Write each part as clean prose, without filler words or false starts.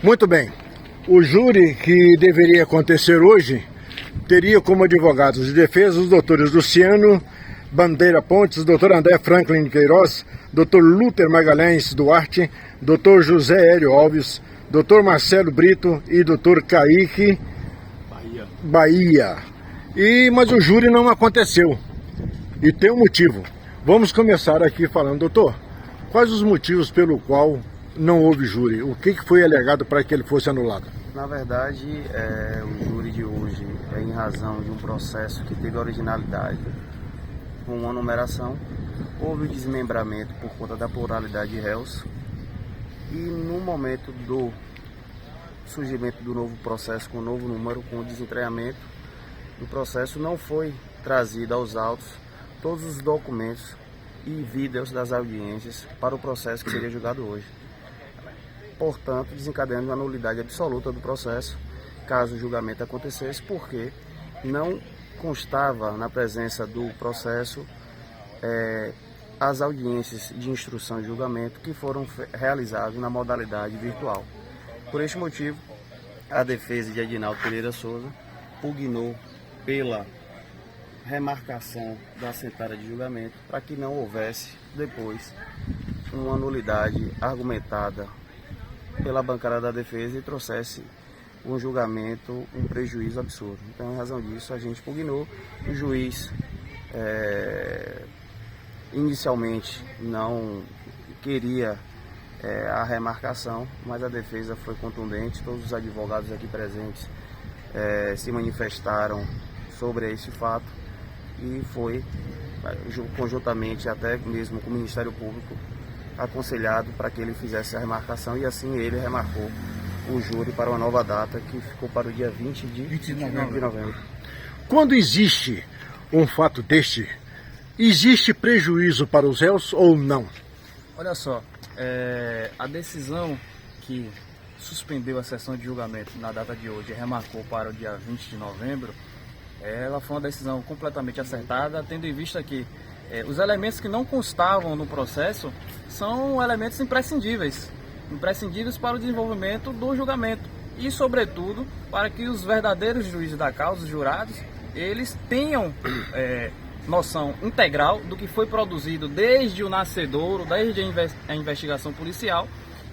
Muito bem. O júri que deveria acontecer hoje teria como advogados de defesa os doutores Luciano Bandeira Pontes, doutor André Franklin Queiroz, doutor Lúter Magalhães Duarte, doutor José Hélio Alves, doutor Marcelo Brito e doutor Kaique Bahia. Mas o júri não aconteceu. E tem um motivo. Vamos começar aqui falando, doutor, quais os motivos pelo qual não houve júri? O que foi alegado para que ele fosse anulado? Na verdade, o júri de hoje é em razão de um processo que teve originalidade com uma numeração, houve o desmembramento por conta da pluralidade de réus e no momento do surgimento do novo processo com o novo número, com o desentranhamento, o processo não foi trazido aos autos todos os documentos e vídeos das audiências para o processo que seria julgado hoje. Portanto, desencadeando a nulidade absoluta do processo, caso o julgamento acontecesse, porque não constava na presença do processo as audiências de instrução e julgamento que foram realizadas na modalidade virtual. Por este motivo, a defesa de Edinaldo Pereira Souza pugnou pela remarcação da sentada de julgamento para que não houvesse depois uma nulidade argumentada pela bancada da defesa e trouxesse um julgamento, um prejuízo absurdo. Então, em razão disso, a gente pugnou. O juiz inicialmente não queria a remarcação, mas a defesa foi contundente. Todos os advogados aqui presentes se manifestaram sobre esse fato e foi conjuntamente até mesmo com o Ministério Público aconselhado para que ele fizesse a remarcação, e assim ele remarcou o júri para uma nova data que ficou para o dia 20 de novembro. Quando existe um fato deste, existe prejuízo para os réus ou não? Olha só, a decisão que suspendeu a sessão de julgamento na data de hoje e remarcou para o dia 20 de novembro, ela foi uma decisão completamente acertada, tendo em vista que os elementos que não constavam no processo são elementos imprescindíveis para o desenvolvimento do julgamento e, sobretudo, para que os verdadeiros juízes da causa, os jurados, eles tenham noção integral do que foi produzido desde o nascedouro, desde a investigação policial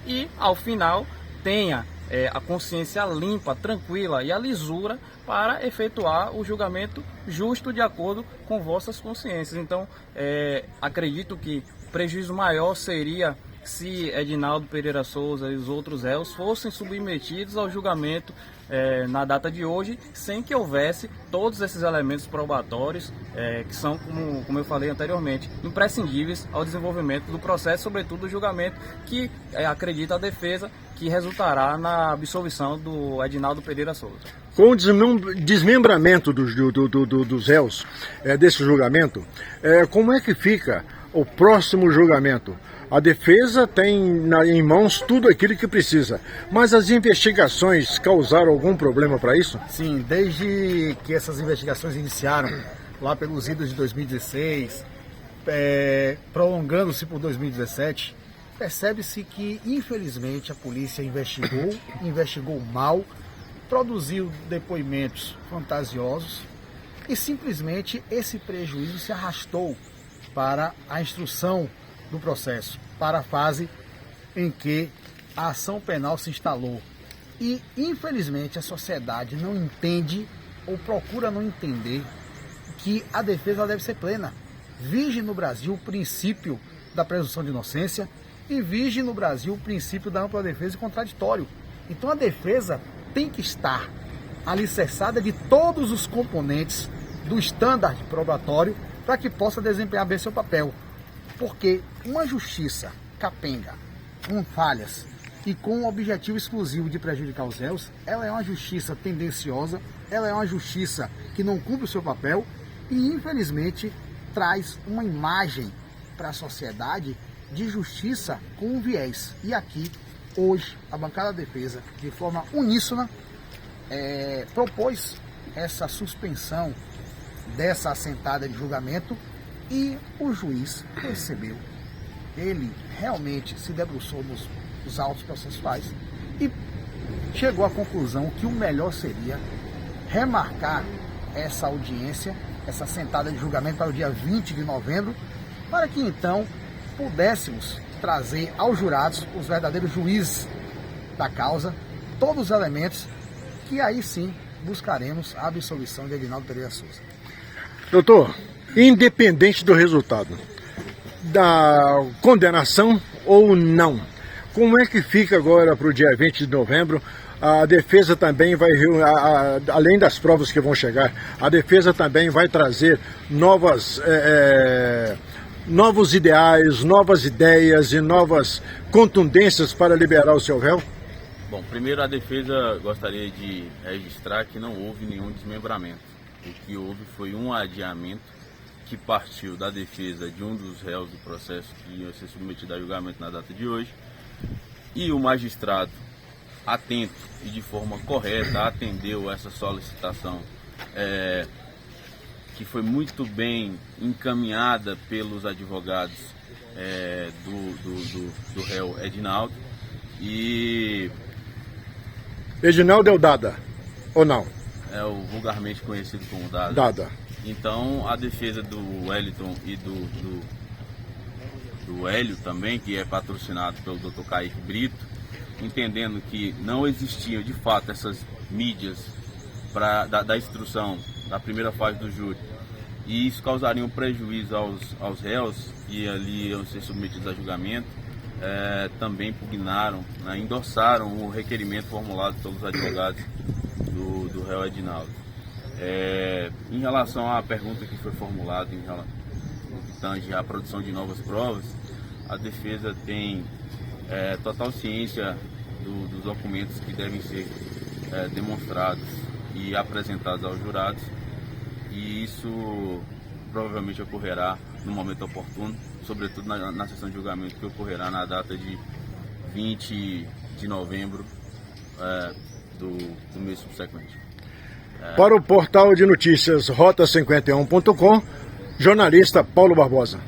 e, ao final, tenha a consciência limpa, tranquila e a lisura para efetuar o julgamento justo de acordo com vossas consciências. Então, acredito que o prejuízo maior seria se Edinaldo Pereira Souza e os outros réus fossem submetidos ao julgamento na data de hoje, sem que houvesse todos esses elementos probatórios que são, como eu falei anteriormente, imprescindíveis ao desenvolvimento do processo, sobretudo do julgamento que acredita a defesa que resultará na absolvição do Edinaldo Pereira Souza. Com o desmembramento dos réus desse julgamento, como é que fica o próximo julgamento? A defesa tem em mãos tudo aquilo que precisa, mas as investigações causaram algum problema para isso? Sim, desde que essas investigações iniciaram lá pelos idos de 2016, prolongando-se por 2017, percebe-se que, infelizmente, a polícia investigou mal, produziu depoimentos fantasiosos e simplesmente esse prejuízo se arrastou para a instrução do processo, para a fase em que a ação penal se instalou. E, infelizmente, a sociedade não entende ou procura não entender que a defesa deve ser plena. Vige no Brasil o princípio da presunção de inocência e vige no Brasil o princípio da ampla defesa e contraditório. Então a defesa tem que estar alicerçada de todos os componentes do estándar probatório para que possa desempenhar bem seu papel. Porque uma justiça capenga, com falhas e com o objetivo exclusivo de prejudicar os réus, ela é uma justiça tendenciosa, ela é uma justiça que não cumpre o seu papel e, infelizmente, traz uma imagem para a sociedade de justiça com um viés. E aqui, hoje, a bancada da defesa, de forma uníssona, propôs essa suspensão dessa assentada de julgamento e o juiz percebeu. Ele realmente se debruçou nos autos processuais e chegou à conclusão que o melhor seria remarcar essa audiência, essa sentada de julgamento para o dia 20 de novembro, para que então pudéssemos trazer aos jurados, os verdadeiros juízes da causa, todos os elementos que aí sim buscaremos a absolvição de Edinaldo Pereira Souza. Doutor, independente do resultado, da condenação ou não, como é que fica agora para o dia 20 de novembro? A defesa também vai, além das provas que vão chegar, a defesa também vai trazer novos ideais, novas ideias e novas contundências para liberar o seu réu? Bom, primeiro a defesa gostaria de registrar que não houve nenhum desmembramento. O que houve foi um adiamento que partiu da defesa de um dos réus do processo que ia ser submetido a julgamento na data de hoje, e o magistrado, atento e de forma correta, atendeu essa solicitação que foi muito bem encaminhada pelos advogados do réu Edinaldo. E Edinaldo é o Dada, ou não? é o vulgarmente conhecido como Dada. Dada. Então a defesa do Wellington e do Hélio também, que é patrocinado pelo Dr. Kaique Brito, entendendo que não existiam de fato essas mídias da instrução da primeira fase do júri, e isso causaria um prejuízo aos réus que ali iam ser submetidos a julgamento, também pugnaram, né, endossaram o requerimento formulado pelos advogados do réu Edinaldo. Em relação à pergunta que foi formulada no que tange à produção de novas provas, a defesa tem total ciência dos documentos que devem ser demonstrados e apresentados aos jurados, e isso provavelmente ocorrerá no momento oportuno, sobretudo na sessão de julgamento que ocorrerá na data de 20 de novembro do mês subsequente. Para o portal de notícias Rota51.com, jornalista Paulo Barbosa.